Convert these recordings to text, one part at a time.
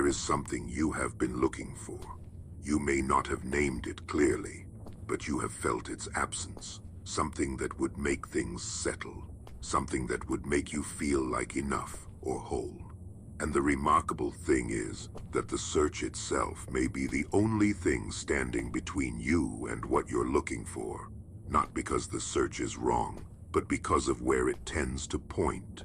is something you have been looking for. You may not have named it clearly, but you have felt its absence. Something that would make things settle. Something that would make you feel like enough or whole. And the remarkable thing is that the search itself may be the only thing standing between you and what you're looking for. Not because the search is wrong, but because of where it tends to point.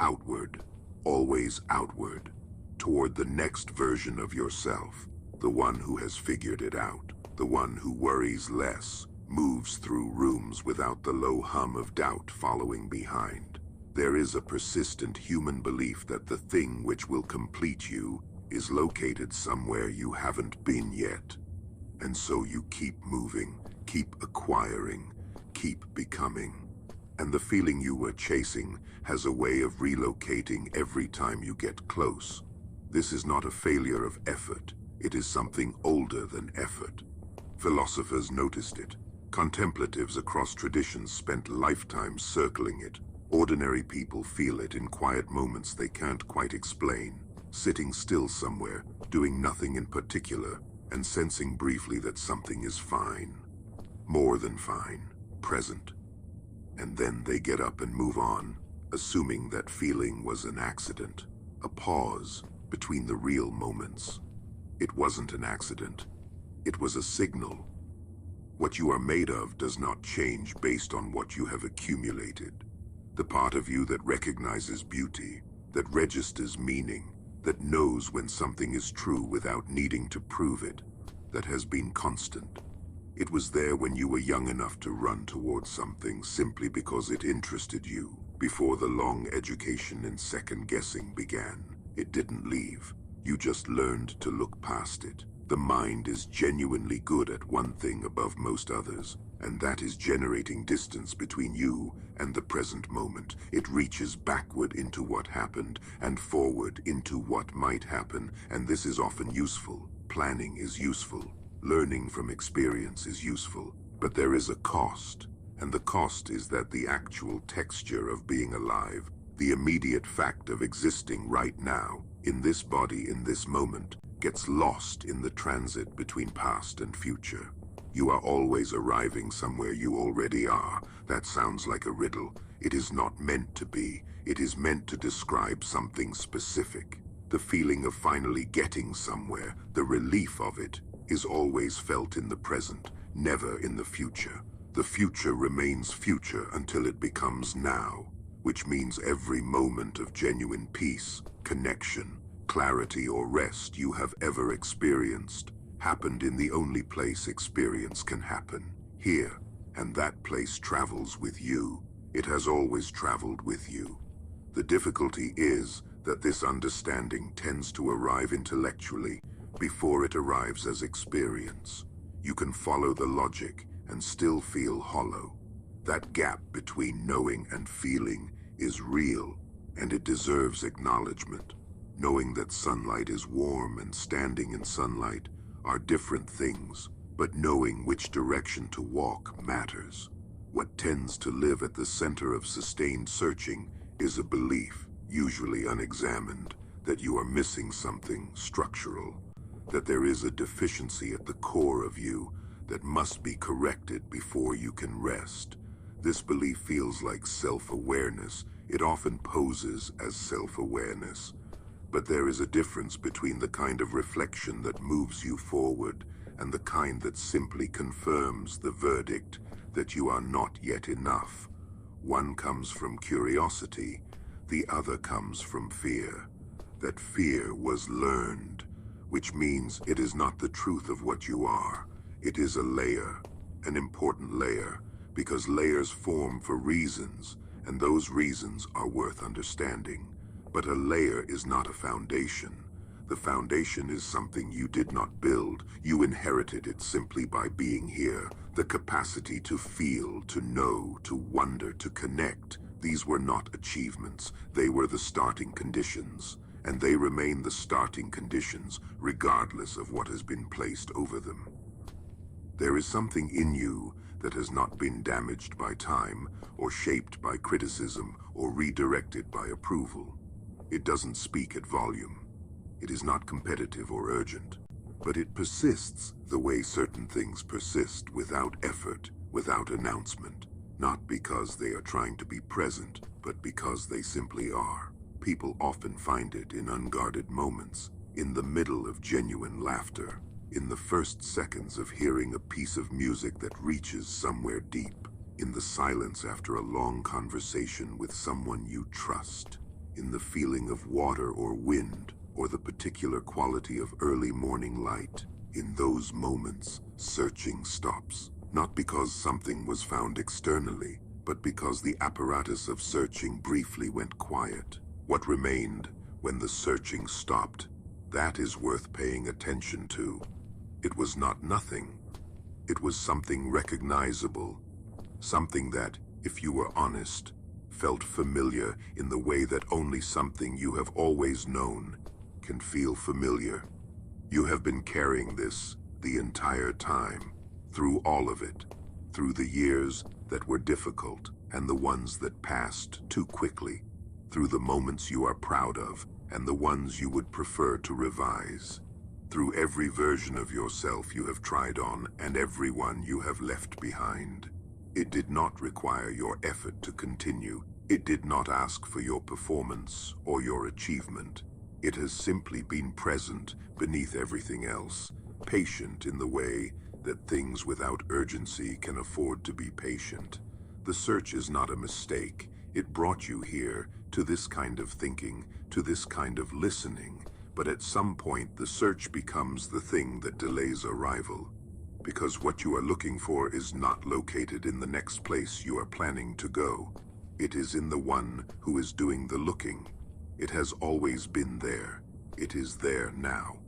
Outward, always outward, toward the next version of yourself, the one who has figured it out, the one who worries less, moves through rooms without the low hum of doubt following behind. There is a persistent human belief that the thing which will complete you is located somewhere you haven't been yet. And so you keep moving, keep acquiring, keep becoming. And the feeling you were chasing has a way of relocating every time you get close. This is not a failure of effort. It is something older than effort. Philosophers noticed it. Contemplatives across traditions spent lifetimes circling it. Ordinary people feel it in quiet moments they can't quite explain, sitting still somewhere, doing nothing in particular, and sensing briefly that something is fine. More than fine, present. And then they get up and move on, assuming that feeling was an accident, a pause between the real moments. It wasn't an accident. It was a signal. What you are made of does not change based on what you have accumulated. The part of you that recognizes beauty, that registers meaning, that knows when something is true without needing to prove it, that has been constant. It was there when you were young enough to run towards something simply because it interested you, before the long education in second-guessing began. It didn't leave. You just learned to look past it. The mind is genuinely good at one thing above most others, and that is generating distance between you and the present moment. It reaches backward into what happened and forward into what might happen, and this is often useful. Planning is useful. Learning from experience is useful. But there is a cost, and the cost is that the actual texture of being alive, the immediate fact of existing right now, in this body, in this moment, gets lost in the transit between past and future. You are always arriving somewhere you already are. That sounds like a riddle. It is not meant to be. It is meant to describe something specific. The feeling of finally getting somewhere, the relief of it, is always felt in the present, never in the future. The future remains future until it becomes now, which means every moment of genuine peace, connection, clarity or rest you have ever experienced happened in the only place experience can happen, here, and that place travels with you. It has always traveled with you. The difficulty is that this understanding tends to arrive intellectually before it arrives as experience. You can follow the logic and still feel hollow. That gap between knowing and feeling is real, and it deserves acknowledgement. Knowing that sunlight is warm and standing in sunlight are different things, but knowing which direction to walk matters. What tends to live at the center of sustained searching is a belief, usually unexamined, that you are missing something structural, that there is a deficiency at the core of you that must be corrected before you can rest. This belief feels like self-awareness. It often poses as self-awareness. But there is a difference between the kind of reflection that moves you forward and the kind that simply confirms the verdict that you are not yet enough. One comes from curiosity, the other comes from fear. That fear was learned, which means it is not the truth of what you are. It is a layer, an important layer, because layers form for reasons, and those reasons are worth understanding. But a layer is not a foundation. The foundation is something you did not build. You inherited it simply by being here. The capacity to feel, to know, to wonder, to connect. These were not achievements. They were the starting conditions. And they remain the starting conditions, regardless of what has been placed over them. There is something in you that has not been damaged by time, or shaped by criticism, or redirected by approval. It doesn't speak at volume. It is not competitive or urgent, but it persists the way certain things persist, without effort, without announcement, not because they are trying to be present, but because they simply are. People often find it in unguarded moments, in the middle of genuine laughter, in the first seconds of hearing a piece of music that reaches somewhere deep, in the silence after a long conversation with someone you trust, in the feeling of water or wind, or the particular quality of early morning light. In those moments, searching stops, not because something was found externally, but because the apparatus of searching briefly went quiet. What remained when the searching stopped, that is worth paying attention to. It was not nothing. It was something recognizable, something that, if you were honest, felt familiar in the way that only something you have always known can feel familiar. You have been carrying this the entire time, through all of it, through the years that were difficult and the ones that passed too quickly, through the moments you are proud of and the ones you would prefer to revise, through every version of yourself you have tried on and every one you have left behind. It did not require your effort to continue. It did not ask for your performance or your achievement. It has simply been present beneath everything else, patient in the way that things without urgency can afford to be patient. The search is not a mistake. It brought you here, to this kind of thinking, to this kind of listening. But at some point, the search becomes the thing that delays arrival. Because what you are looking for is not located in the next place you are planning to go. It is in the one who is doing the looking. It has always been there. It is there now.